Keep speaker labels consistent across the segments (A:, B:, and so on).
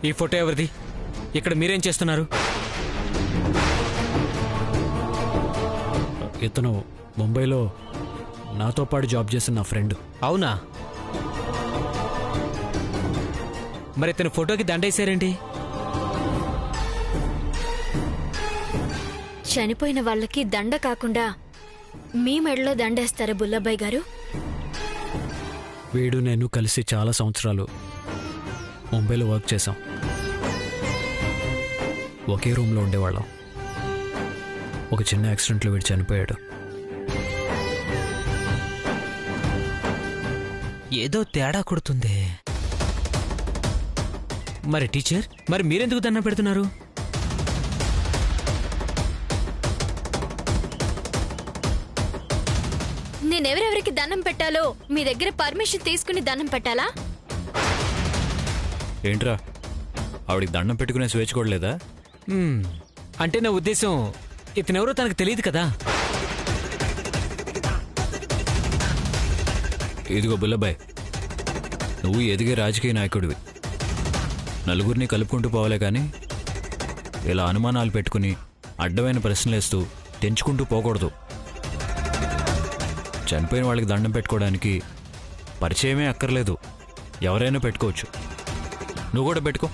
A: ఈ ఫోటో ఎవరిది? ఇక్కడ మీరేం చేస్తున్నారు?
B: ఇతను ముంబైలో నాతో పాటు జాబ్ చేసిన నా ఫ్రెండ్.
A: అవునా? మరి ఇతని ఫోటోకి దండేశారేంటి?
C: చనిపోయిన వాళ్ళకి దండ కాకుండా మీ మెడలో దండేస్తారా బుల్లబ్బాయి గారు?
B: వీడు నేను కలిసి చాలా సంవత్సరాలు ముంబైలో వర్క్ చేశాం. ఒకే రూమ్లో ఉండేవాళ్ళం. ఒక చిన్న యాక్సిడెంట్లో వీడు చనిపోయాడు.
A: ఏదో తేడా కొడుతుంది. మరి టీచర్, మరి మీరెందుకు దండం పెడుతున్నారు?
C: నేనెవరెవరికి దండం పెట్టాలో మీ దగ్గర పర్మిషన్ తీసుకుని దండం పెట్టాలా?
D: ఏంట్రా, ఆవిడికి దండం పెట్టుకునే స్వేచ్ఛ కూడా లేదా?
A: అంటే నా ఉద్దేశం, ఇతనెవరో తనకు తెలియదు కదా.
D: ఇదిగో బుల్లబాయ్, నువ్వు ఎదిగే రాజకీయ నాయకుడివి. నలుగురిని కలుపుకుంటూ పోవాలే కానీ ఇలా అనుమానాలు పెట్టుకుని అడ్డమైన ప్రశ్నలేస్తూ తెంచుకుంటూ పోకూడదు. చనిపోయిన వాళ్ళకి దండం పెట్టుకోవడానికి పరిచయమే అక్కర్లేదు, ఎవరైనా పెట్టుకోవచ్చు. నువ్వు కూడా పెట్టుకో,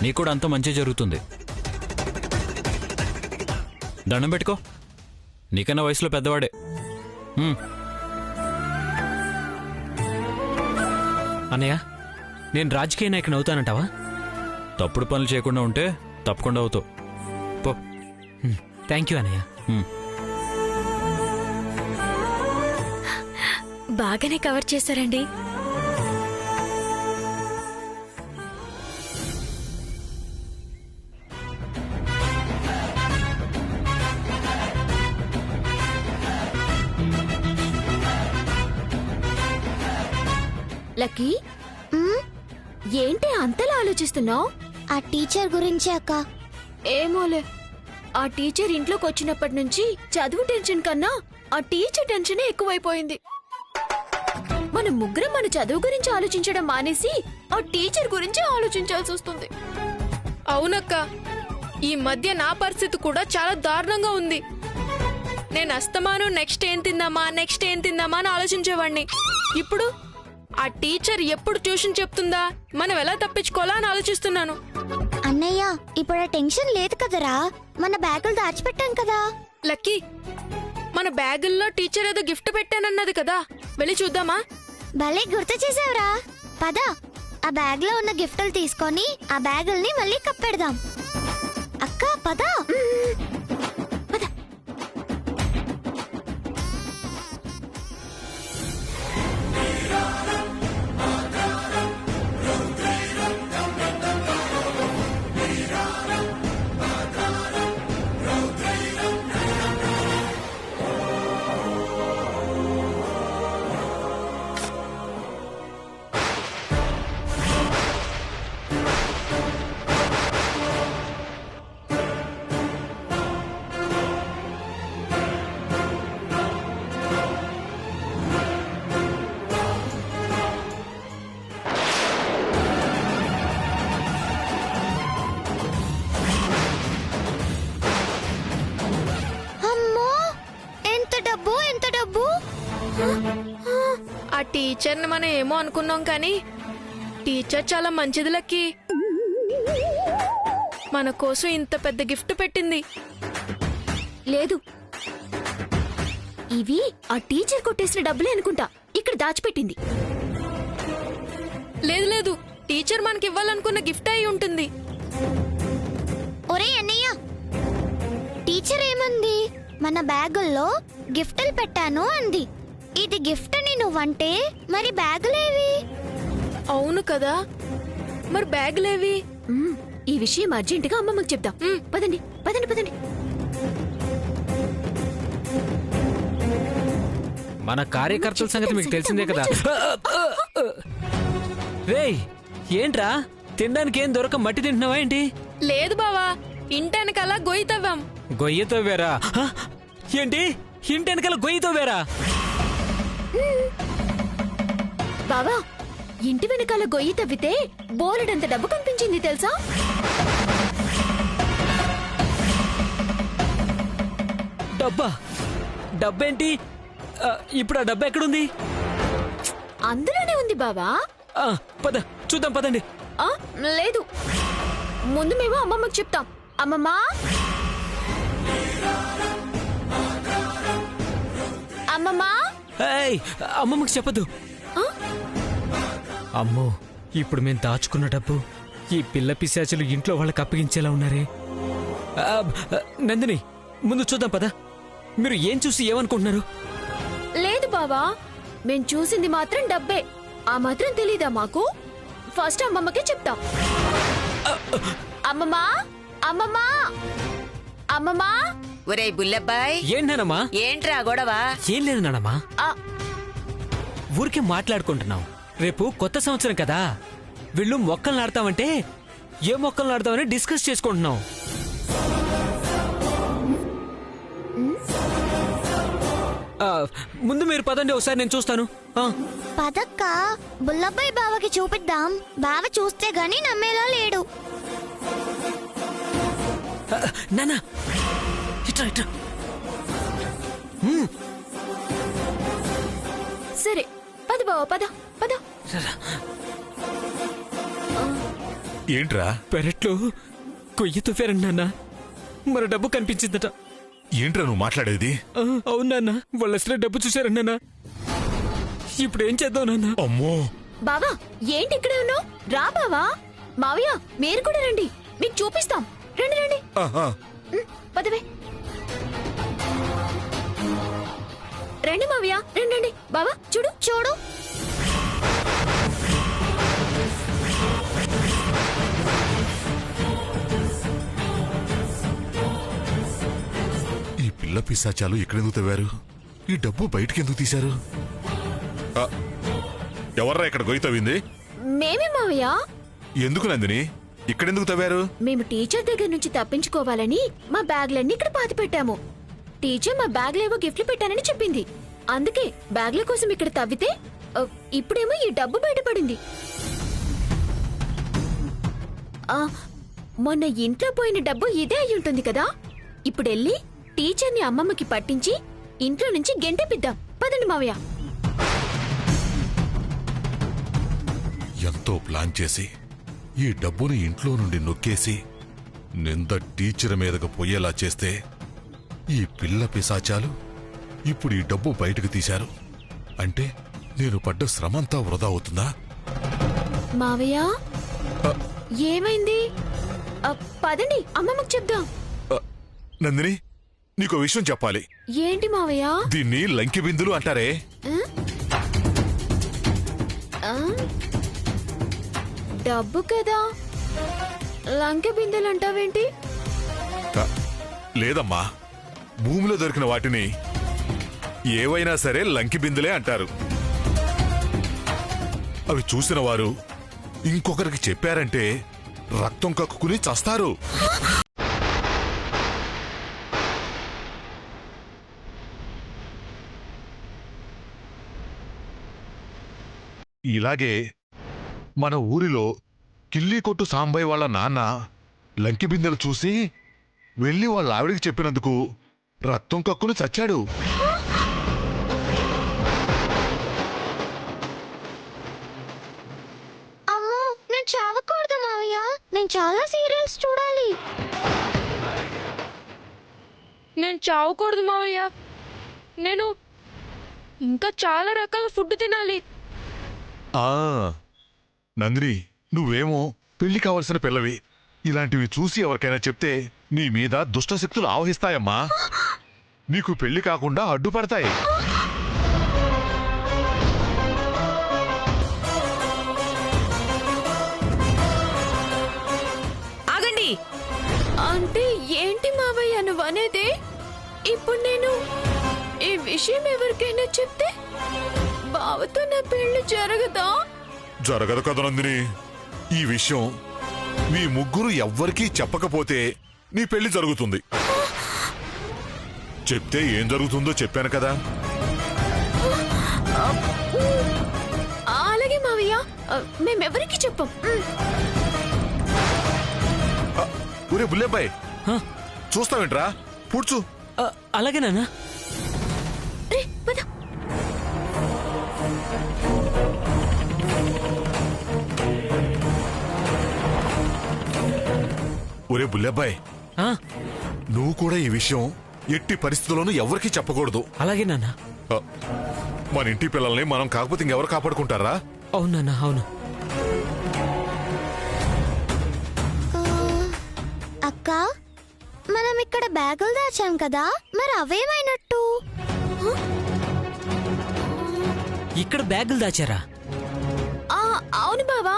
D: నీకు కూడా అంత మంచి జరుగుతుంది. దండం పెట్టుకో, నీకన్నా వయసులో పెద్దవాడే.
A: అన్నయ్య, నేను రాజకీయ నాయకుని అవుతానంటావా?
D: తప్పుడు పనులు చేయకుండా ఉంటే తప్పకుండా అవుతావు. పో.
A: థ్యాంక్ యూ అన్నయ్య.
C: బాగానే కవర్ చేశారండి. లక్కీ, ఏంటి అంతలా ఆలోచిస్తున్నావు?
E: ఆ టీచర్ గురించి అక్క.
C: ఏమోలే, ఆ టీచర్ ఇంట్లోకి వచ్చినప్పటి నుంచి చదువు టెన్షన్ కన్నా ఆ టీచర్ టెన్షనే ఎక్కువైపోయింది. మన ముగ్గురం మన చదువు గురించి ఆలోచించడం మానేసి ఆ టీచర్ గురించి ఆలోచించాల్సి వస్తుంది.
F: అవునక్క, ఈ మధ్య నా పరిస్థితి కూడా చాలా దారుణంగా ఉంది. నేను అస్తమాను నెక్స్ట్ ఏం తిందామా అని ఆలోచించేవాడిని. ఇప్పుడు ఆ టీచర్ ఎప్పుడు ట్యూషన్ చెప్తుందా, మనం ఎలా తప్పించుకోవాలా అని ఆలోచిస్తున్నాను.
E: అన్నయ్య, ఇప్పుడు ఆ టెన్షన్ లేదు కదరా, మన బ్యాగులు దాచిపెట్టాం కదా.
F: లక్కీ, మన బ్యాగుల్లో టీచర్ ఏదో గిఫ్ట్ పెట్టానన్నది కదా, వెళ్ళి చూద్దామా?
E: భలే గుర్తు చేసావురా. పద, ఆ బ్యాగ్ లో ఉన్న గిఫ్టులు తీసుకొని ఆ బ్యాగుల్ని మళ్ళీ కప్పెడదాం. అక్క పద. పద.
F: ఆ టీచర్ని మనం ఏమో అనుకున్నాం కానీ టీచర్ చాలా మంచిది లక్కీ. మన కోసం ఇంత పెద్ద గిఫ్ట్ పెట్టింది.
C: లేదు, ఇవి ఆ టీచర్ కొట్టేసిన డబ్బులే అనుకుంటా ఇక్కడ దాచిపెట్టింది.
F: లేదు లేదు, టీచర్ మనకి ఇవ్వాలనుకున్న గిఫ్ట్ అయి ఉంటుంది.
E: ఒరే అన్నయ్య, టీచర్ ఏమంది? మన బ్యాగుల్లో గిఫ్టులు పెట్టాను అంది. ఇది గిఫ్ట్ అని నువ్వంటే మరి బ్యాగులేవి?
F: అవును కదా, మరి బ్యాగులేవి?
C: ఈ విషయం అర్జెంటుగా అమ్మమ్మకి చెప్దాం. పదండి పదండి పదండి.
A: మన కార్యకర్తల సంగతి మీకు తెలిసిందే కదా. రేయ్, ఏంట్రా తినడానికి ఏం దొరక మట్టి తింటున్నావా ఏంటి?
F: లేదు బావా, ఇంటెనకాల గొయ్యి తవ్వాం.
A: గొయ్యి తవ్వారా? ఏంటి, ఇంటెనకాల గొయ్యి తవ్వారా?
C: బావా, ఇంటి వెనకాల గొయ్యి తవ్వితే బోలెడంత డబ్బు కనిపించింది తెలుసా?
A: డబ్బా? డబ్బేంటి? ఇప్పుడు ఆ డబ్బా ఎక్కడుంది?
C: అందులోనే ఉంది బావా.
A: పద చూద్దాం, పదండి.
C: లేదు, ముందు మేము అమ్మమ్మకి చెప్తాం. అమ్మమ్మా, అమ్మమ్మా.
A: ఏయ్, అమ్మమ్మకి చెప్పదు. అమ్మో, ఇప్పుడు మేము దాచుకున్న డబ్బు ఈ పిల్ల పిశాచులు ఇంట్లో వాళ్ళకి అప్పగించేలా ఉన్నారే. నందిని, ముందు చూద్దాం పద. మీరు ఏం చూసి ఏమనుకుంటున్నారు?
C: లేదు బావా, మేం చూసింది మాత్రం డబ్బే. ఆ మాత్రం తెలీదా మాకు? ఫస్ట్ అమ్మమ్మకే చెప్తాం. అమ్మమ్మా, అమ్మమ్మా, అమ్మమ్మా.
G: ఒరేయ్ బుల్లబ్బాయ్,
A: ఏంటనమ్మా?
G: ఏంట్రా గొడవ?
A: ఏం లేదు నానమ్మా,
C: ఆ,
A: ఊరికే మాట్లాడుకుంటున్నాం. రేపు కొత్త సంవత్సరం కదా, వీళ్ళు మొక్కలు నాడతామంటే ఏ మొక్కలు నాడతామని డిస్కస్ చేసుకుంటున్నాం. ముందు మీరు పదండి, ఒకసారి నేను చూస్తాను.
E: పదక్క, బుల్లబ్బాయి బావకి చూపిద్దాం. బావ చూస్తే గాని నమ్మేలా లేడు.
A: నానా, ఇట్రా ఇట్రా.
C: సరే పద బావా, పద పద.
H: ఏంట్రా?
A: పెరట్లో కొయ్యి తుఫారండి నాన్న, మన డబ్బు కనిపించిందట.
H: ఏంట్రా నువ్వు మాట్లాడేది?
A: అవును నాన్న, వాళ్ళు అసలే డబ్బు చూశారండి నాన్న. ఇప్పుడు ఏం చేద్దాం నాన్న?
H: అమ్మో,
C: బావా ఏంటి ఇక్కడే ఉన్నావు? రా బావా. మావయ్య మీరు కూడా రండి, మీకు చూపిస్తాం. రండి రండి.
H: ఆహా.
C: పదవే. రండి మావయ్య, రండి రండి. బావా చూడు చూడు.
H: ఈ పిల్ల పిశాచాలు ఇక్కడెందుకు తవ్వారు? ఈ డబ్బు బయటికి ఎందుకు తీశారు? ఎవర్రా ఇక్కడ గొయ్యి తవ్వింది?
C: మేమే మావయ్య.
H: ఎందుకు నందిని ఇక్కడెందుకు తవ్వారు?
C: మేము టీచర్ దగ్గర నుంచి తప్పించుకోవాలని మా బ్యాగ్లన్నీ ఇక్కడ పాతి పెట్టాము. టీచర్ మా బ్యాగ్లేవో గిఫ్ట్లు పెట్టానని చెప్పింది. అందుకే బ్యాగ్ల కోసం ఇక్కడ తవ్వితే ఇప్పుడేమో ఈ డబ్బు బయటపడింది. మొన్న ఇంట్లో పోయిన డబ్బు ఇదే అయి ఉంటుంది కదా. ఇప్పుడెళ్ళి టీచర్ని అమ్మమ్మకి పట్టించి ఇంట్లో నుంచి గెంటేపిద్దాం. పదండి మావయ్య.
H: ఎంతో ప్లాన్ చేసి ఈ డబ్బుని ఇంట్లో నుండి నొక్కేసి నింద టీచర్ మీదకు పోయేలా చేస్తే ఈ పిల్ల పిశాచాలు ఇప్పుడు ఈ డబ్బు బయటకు తీశారు అంటే నేను పడ్డ శ్రమంతా వృధా అవుతుందా?
C: మావయ్య ఏమైంది? పదండి అమ్మమ్మకి చెప్దాం.
H: నందిని నీకో విషయం చెప్పాలి.
C: ఏంటి మావయ్య?
H: దీన్ని లంకి బిందులు అంటారే.
C: డబ్బు కదా, లంకె బిందెలు అంటావేంటి?
H: లేదమ్మా, భూమిలో దొరికిన వాటిని ఏవైనా సరే లంకి బిందులే అంటారు. అవి చూసిన వారు ఇంకొకరికి చెప్పారంటే రక్తం కక్కుకుని చస్తారు. ఇలాగే మన ఊరిలో కిల్లీ కొట్టు సాంబయ్య వాళ్ళ నాన్న లంకి బిందెలు చూసి వెళ్ళి వాళ్ళ ఆవిడికి చెప్పినందుకు రక్తం కక్కుని చచ్చాడు.
E: అమ్మో, నేను చావకూడదు మావయ్య. నేను చాలా సీరియల్స్ చూడాలి.
F: నేను చావకూడదు మావయ్య. నేను ఇంకా చాలా రకాల ఫుడ్ తినాలి.
H: నందిని, నువ్వేమో పెళ్లి కావలసిన పిల్లవి. ఇలాంటివి చూసి ఎవరికైనా చెప్తే నీ మీద దుష్టశక్తులు ఆవహిస్తాయమ్మా. నీకు పెళ్లి కాకుండా అడ్డుపడతాయి.
G: ఆగండి.
C: అంటే ఏంటి మావయ్య నువ్వు అనేది? ఇప్పుడు నేను ఈ విషయం ఎవరికైనా చెప్తే బావతో నా పెళ్లి జరగదా?
H: జరగదు కదా నందిని. ఈ విషయం మీ ముగ్గురు ఎవ్వరికీ చెప్పకపోతే నీ పెళ్లి జరుగుతుంది. చెప్తే ఏం జరుగుతుందో చెప్పాను కదా.
C: అలాగే మావయ్య, మేమెవరికి చెప్పం.
H: ఒరే బుల్లబ్బాయ్, చూస్తావేంట్రా? పూడ్చు.
A: అలాగే నాన్న.
C: రే పద.
H: ఒరే బుల్లబ్బాయ్,
A: ఆ,
H: నువ్వు కూడా ఈ విషయం ఎట్టి పరిస్థితుల్లోనూ ఎవరికీ చెప్పకూడదు.
A: అలాగే నాన్న.
H: ఆ, మన ఇంటి పిల్లల్ని మనం కాకపోతే ఇంకెవరు కాపాడుకుంటారా?
A: అవును నాన్న, అవును.
E: అక్క, మనం ఇక్కడ బ్యాగులు దాచాం కదా, మరి అవేమైనట్టు?
A: ఇక్కడ బ్యాగులు దాచారా?
C: అవును బావా,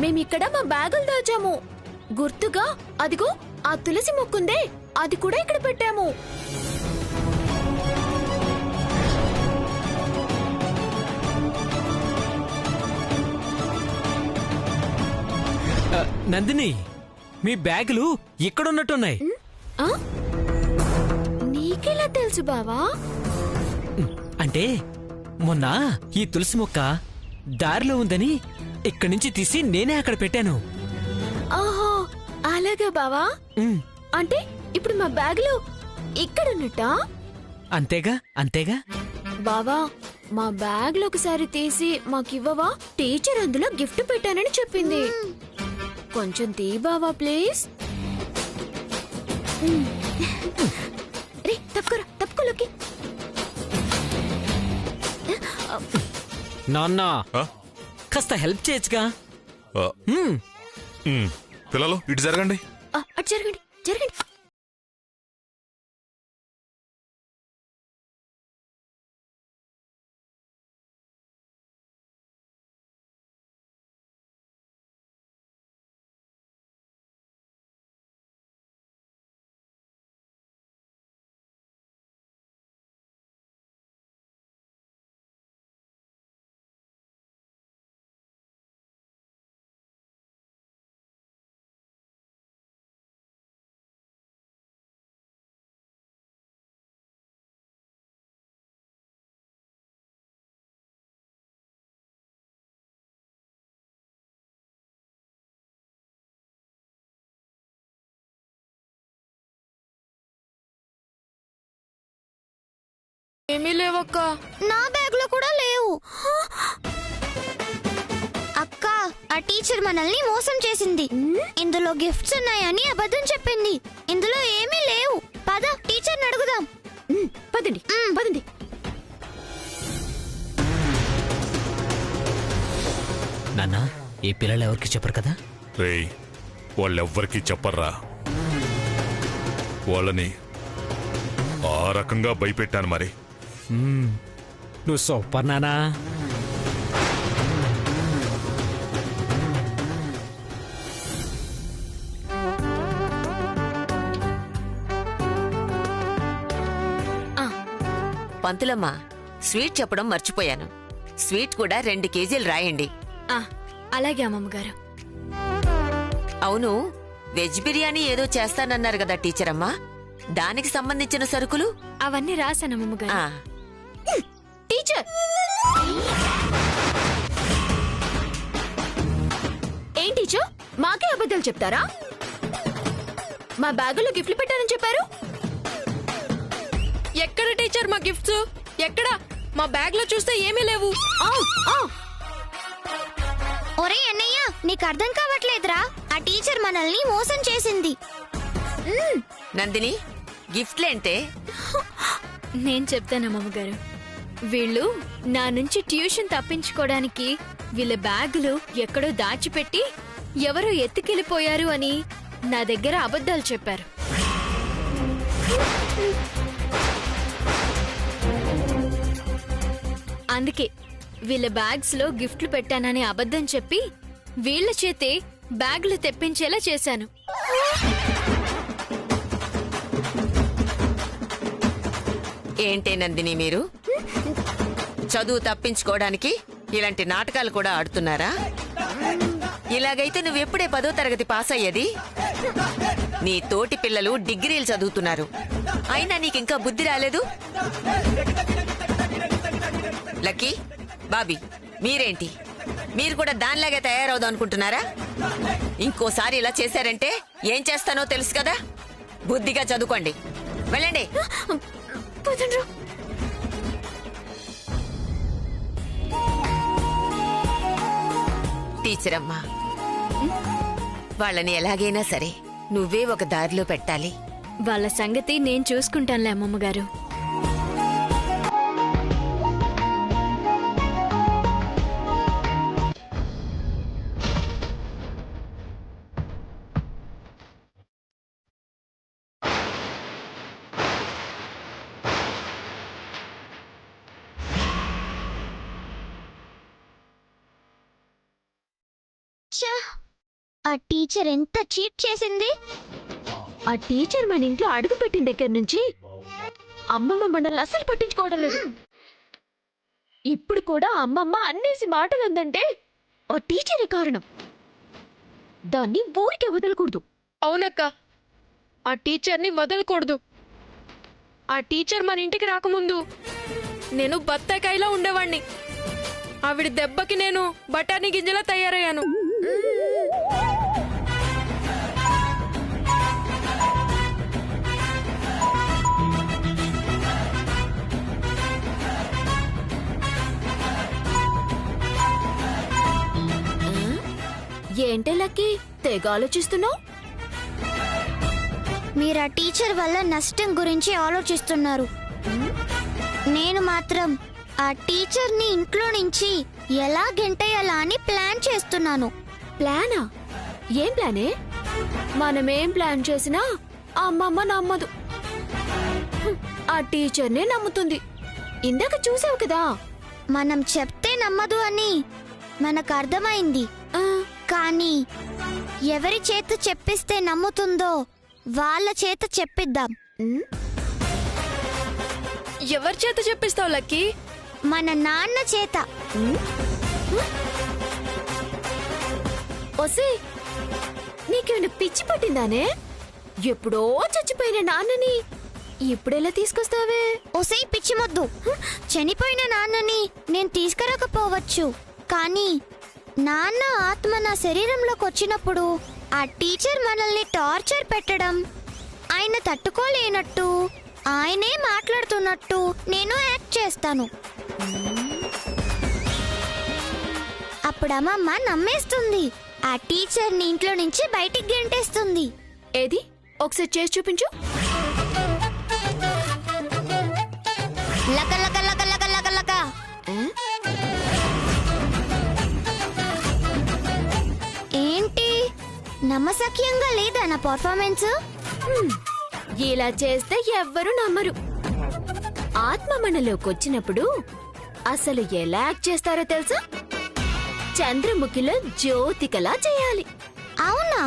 C: మేమిక్కడ మా బ్యాగులు దాచాము. గుర్తుగా అదిగో ఆ తులసి మొక్కుందే, అది కూడా ఇక్కడ పెట్టాము.
A: నందిని, మీ బ్యాగులు ఇక్కడున్నట్టున్నాయి.
C: ఆ? నీకెలా తెలుసు బావా?
A: అంటే మొన్న ఈ తులసి మొక్క దారిలో ఉందని ఇక్కడి నుంచి తీసి నేనే అక్కడ పెట్టాను.
C: ఆహా, అలాగా బావా.
A: ఉమ్,
C: అంటే ఇప్పుడు మా బ్యాగులు ఇక్కడున్నట్టా?
A: అంతేగా అంతేగా.
C: బావా, మా బ్యాగులు ఒకసారి తీసి మాకివ్వవా? టీచర్ అందులో గిఫ్ట్ పెట్టానని చెప్పింది. కొంచెం తీ బావా ప్లీజ్. రే తప్పుకోరా, తప్పుకోలోకి.
A: నాన్న,
H: ఆ?
A: కాస్త హెల్ప్ చేయొచ్చుగా.
H: ఆ, పిల్లలు ఇటు జరగండి.
C: అటు జరగండి, జరగండి.
F: ఏమీ లేవక్క.
E: నా బ్యాగ్ లో కూడా లేవు. అక్క, ఆ టీచర్ మనల్ని మోసం చేసింది. ఇందులో గిఫ్ట్స్ ఉన్నాయని అబద్ధం చెప్పింది. ఇందులో ఏమీ లేవు. పద టీచర్ని అడుగుదాం.
C: పదండి, పదండి.
A: నాన్న, ఈ పిల్లలు ఎవరికి చెప్పరు కదా?
H: రేయ్, వాళ్ళెవ్వరికీ చెప్పర్రా. వాళ్ళని ఆ రకంగా భయపెట్టాను మరి.
A: నువ్వు సూపర్ నానా.
G: పంతులమ్మ, స్వీట్ చెప్పడం మర్చిపోయాను. స్వీట్ కూడా 2 కేజీలు రాయండి.
C: అలాగే అమ్మమ్మ గారు.
G: అవును, వెజ్ బిర్యానీ ఏదో చేస్తానన్నారు కదా టీచర్ అమ్మా, దానికి సంబంధించిన సరుకులు?
C: అవన్నీ రాశాను అమ్మమ్మ గారు.
G: ఆ,
C: టీచర్, ఏం టీచర్, మాకే అబద్ధాలు చెప్తారా? మా బ్యాగులో గిఫ్ట్లు పెట్టారని చెప్పారు.
F: ఎక్కడ టీచర్ మా గిఫ్ట్స్? ఎక్కడ? మా బ్యాగ్ లో చూస్తే ఏమీ లేవు.
E: ఒరే అన్నయ్య, నీకు అర్థం కావట్లేదురా. ఆ టీచర్ మనల్ని మోసం చేసింది.
G: నందిని, గిఫ్ట్లేంటే?
C: నేను చెప్తానమ్మమ్మ గారు. వీళ్ళు నా నుంచి ట్యూషన్ తప్పించుకోవడానికి వీళ్ళ బ్యాగులు ఎక్కడో దాచిపెట్టి ఎవరో ఎత్తుకెళ్ళిపోయారు అని నా దగ్గర అబద్ధాలు చెప్పారు. అందుకే వీళ్ళ బ్యాగ్స్ లో గిఫ్ట్లు పెట్టానని అబద్ధం చెప్పి వీళ్ళ చేతే బ్యాగులు తెప్పించేలా చేశాను.
G: ఏంటే నందిని, మీరు చదువు తప్పించుకోవడానికి ఇలాంటి నాటకాలు కూడా ఆడుతున్నారా? ఇలాగైతే నువ్వెప్పుడే 10వ తరగతి పాస్ అయ్యేది? నీ తోటి పిల్లలు డిగ్రీలు చదువుతున్నారు, అయినా నీకింకా బుద్ధి రాలేదు. లక్కీ, బాబీ, మీరేంటి మీరు కూడా దానిలాగే తయారవుదాం అనుకుంటున్నారా? ఇంకోసారి ఇలా చేశారంటే ఏం చేస్తానో తెలుసు కదా. బుద్ధిగా చదువుకోండి, వెళ్ళండి.
C: పదండ్రా.
G: టీచర్ అమ్మా, వాళ్ళని ఎలాగైనా సరే నువ్వే ఒక దారిలో పెట్టాలి.
C: వాళ్ళ సంగతి నేను చూసుకుంటానులే అమ్మమ్మ గారు.
E: ఆ టీచర్ ఎంత చీట్ చేసింది.
C: ఆ టీచర్ మన ఇంట్లో అడుగు పెట్టిన దగ్గర నుంచి అమ్మమ్మ మనల్ని అస్సలు పట్టించుకోవడం లేదు. ఇప్పుడు కూడా అమ్మమ్మ అన్నేసి మాటలు అందంటే ఆ టీచరే కారణం. దాన్ని ఊరికే వదలకూడదు.
F: అవునక్క, ఆ టీచర్ని వదలకూడదు. ఆ టీచర్ మన ఇంటికి రాకముందు నేను బత్తాయికాయలా ఉండేవాణ్ణి. ఆవిడ దెబ్బకి నేను బఠానీ గింజలా తయారయ్యాను.
C: ఏంటే లక్కీ తెగ ఆలోచిస్తున్నావు?
E: మీరు ఆ టీచర్ వల్ల నష్టం గురించి ఆలోచిస్తున్నారు. నేను మాత్రం ఆ టీచర్ని ఇంట్లో నుంచి ఎలా గెంటేయాలా అని ప్లాన్ చేస్తున్నాను.
C: ప్లానా? ఏం ప్లానే? మనమేం ప్లాన్ చేసినా అమ్మమ్మ నమ్మదు. ఆ టీచర్నే నమ్ముతుంది. ఇందాక చూసావు కదా.
E: మనం చెప్తే నమ్మదు అని మనకు అర్థమైంది. కానీ ఎవరి చేత చెప్పిస్తే నమ్ముతుందో వాళ్ళ చేత చెప్పిద్దాం.
F: ఎవరి చేత చెప్పిస్తావు లక్కీ?
E: మన నాన్న చేత.
C: ఒసే, నీకేమైనా పిచ్చి పట్టిందానే? ఎప్పుడో చచ్చిపోయిన నాన్నని ఇప్పుడెలా తీసుకొస్తావే?
E: ఒసై పిచ్చి మొద్దు, చనిపోయిన నాన్నని నేను తీసుకురాకపోవచ్చు, కానీ నాన్న ఆత్మ నా శరీరంలోకి వచ్చినప్పుడు ఆ టీచర్ మనల్ని టార్చర్ పెట్టడం ఆయన తట్టుకోలేనట్టు ఆయనే మాట్లాడుతున్నట్టు నేను యాక్ట్ చేస్తాను. అప్పుడు అమ్మమ్మ నమ్మేస్తుంది. ఆ టీచర్ని ఇంట్లో నుంచి బయటికి గెంటేస్తుంది.
C: ఏది ఒకసారి చేసి చూపించు.
E: లక లక లక లక లక లక. ఏంటి నమ్మసఖ్యంగా లేదా నా పర్ఫార్మెన్స్?
C: ఇలా చేస్తే ఎవ్వరూ నమ్మరు. ఆత్మ మనలోకి వచ్చినప్పుడు అసలు ఎలా యాక్ట్ చేస్తారో తెలుసా? చంద్రముఖిలో జ్యోతికలా చేయాలి.
E: అవునా?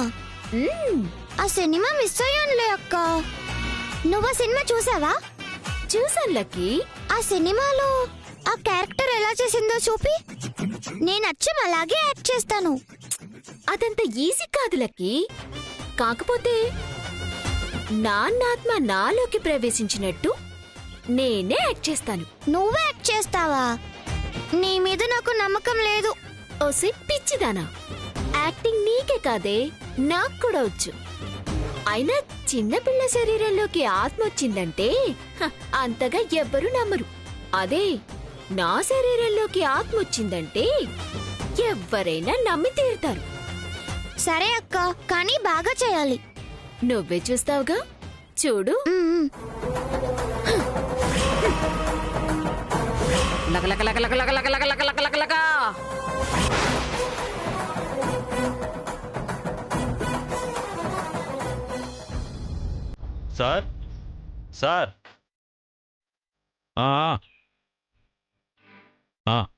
E: ఆ సినిమా మిస్ అయ్యానులే అక్క. నువ్వు ఆ సినిమా చూసావా?
C: చూసాను లక్కీ.
E: ఆ సినిమాలో ఆ క్యారెక్టర్ ఎలా చేసిందో చూపి నేను అచ్చం అలాగే యాక్ట్ చేస్తాను.
C: అదంత ఈజీ కాదు లక్కీ. కాకపోతే నాన్నాత్మ నాలోకి ప్రవేశించినట్టు నేనే యాక్ట్ చేస్తాను.
E: నువ్వే యాక్ట్ చేస్తావా? నీ మీద నాకు నమ్మకం లేదు.
C: ఓసి పిచ్చిదానా, యాక్టింగ్ నీకే కాదే నాకు కూడా వచ్చు. అయినా చిన్నపిల్ల శరీరంలోకి ఆత్మ వచ్చిందంటే అంతగా ఎవ్వరూ నమ్మరు. అదే నా శరీరంలోకి ఆత్మ వచ్చిందంటే ఎవ్వరైనా నమ్మి తీరుతారు.
E: సరే అక్క, కానీ బాగా చేయాలి.
C: నువ్వే చూస్తావుగా, చూడు.
D: Sir sir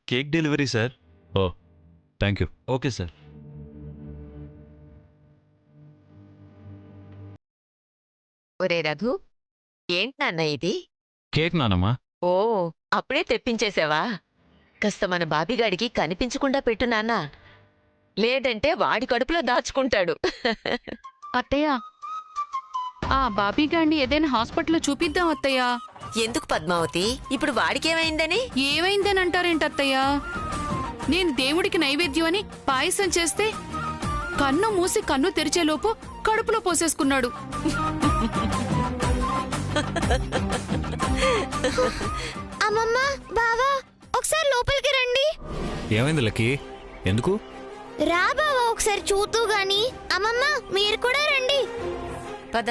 I: cake delivery sir.
D: Oh thank you.
I: Okay sir.
G: ఒరే రఘు, ఏంటి నాన్న ఇది?
D: కేక్ నానమ్మా.
G: ఓ, అప్పుడే తెప్పించేసావా? కాస్త మన బాబిగాడికి కనిపించకుండా పెట్టు నాన్న, లేదంటే వాడి కడుపులో దాచుకుంటాడు.
J: అత్తయ్య, ఆ బాబీగాడిని ఏదైనా హాస్పిటల్లో చూపిద్దాం అత్తయ్య.
G: ఎందుకు పద్మావతి? ఇప్పుడు వాడికేమైందని?
J: ఏమైందని అంటారేంటి అత్తయ్య? నేను దేవుడికి నైవేద్యం అని పాయసం చేస్తే కన్ను మూసి కన్ను తెరిచేలోపు కడుపులో పోసేసుకున్నాడు.
E: అమ్మమ్మ, బావా, ఒకసారి లోపలికి రండి.
D: ఏమైంది లక్కీ? ఎందుకు?
E: రా బావా, ఒకసారి చూతూ గాని. అమ్మమ్మ, మీరు కూడా రండి.
G: పద